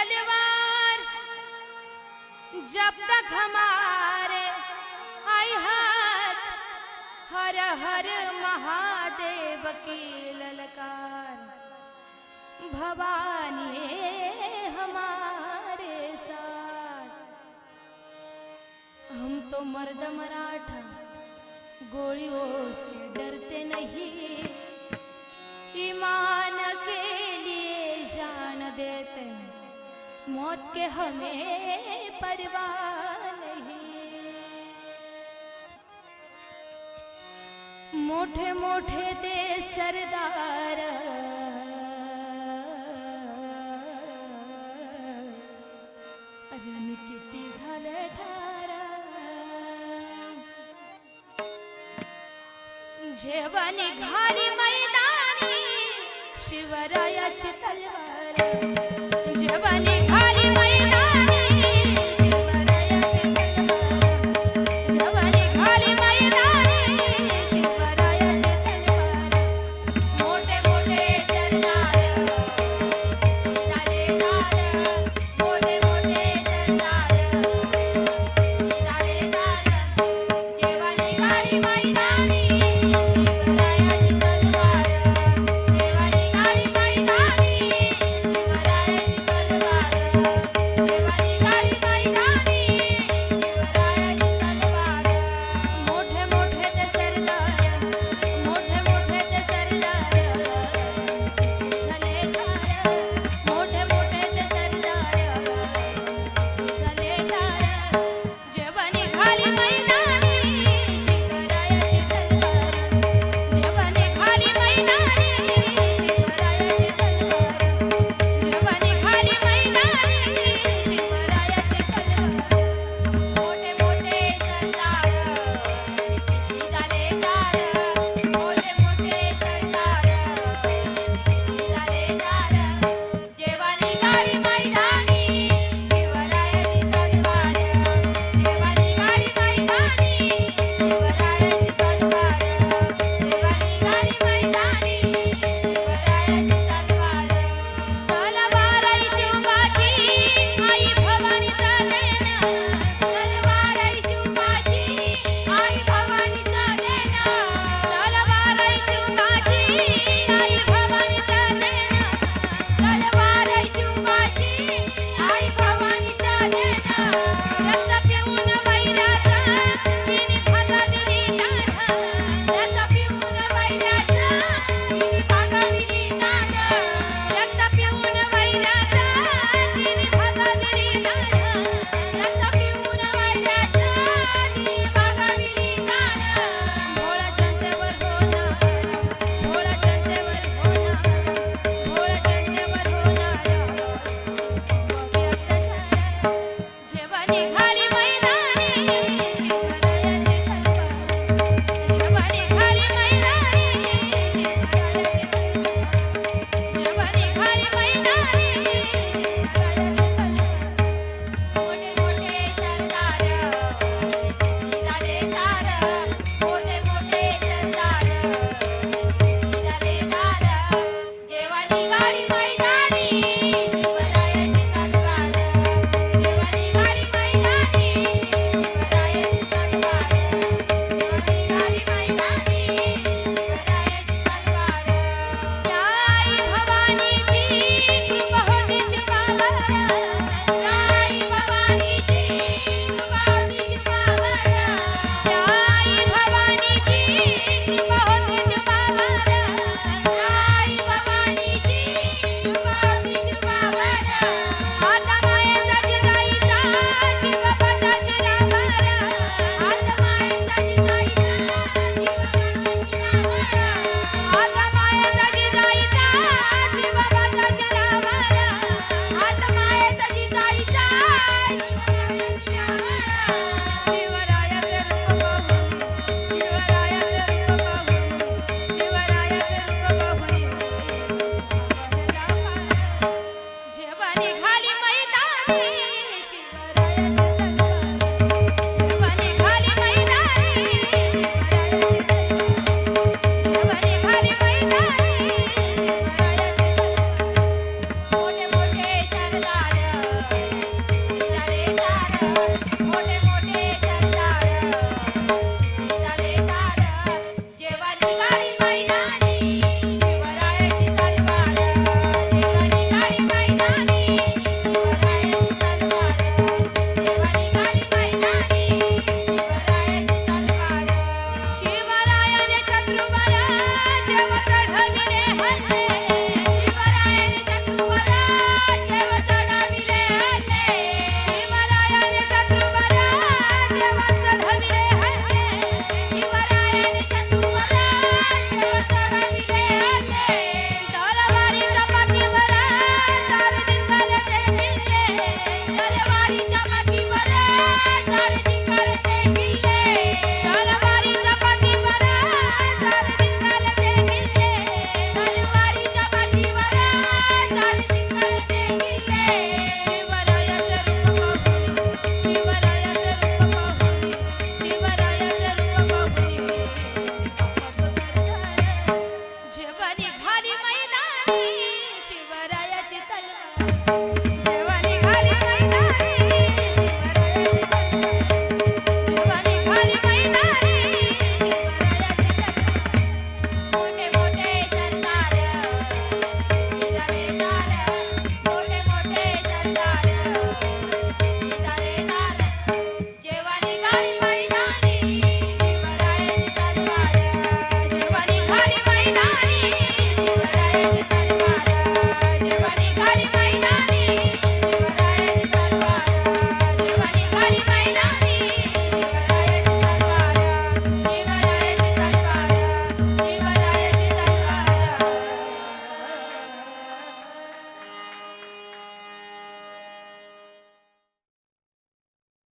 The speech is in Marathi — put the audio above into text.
तलवार जब तक हमारे आई हाथ हर हर महादेव की ललकार भवानी है हमारे साथ। हम तो मर्द मराठा गोलियों से डरते नहीं, ईमान के लिए जान देते हैं, मौत के हमें परवाह नहीं। मोठे मोठे ते सरदार रण किती झालं ठार, जेव्हा निघाली मैदानी शिवरायाची तलवार, जेव्हा निघाली मैदानी शिवरायाची तलवार, जेव्हा निघाली मैदानी शिवरायाची तलवार, मोठे मोठे सरदार झाले ठार, मोठे मोठे सरदार झाले ठार, जेव्हा निघाली मैदानी शिवरायाची तलवार, जेव्हा निघाली मैदानी शिवरायाची तलवार।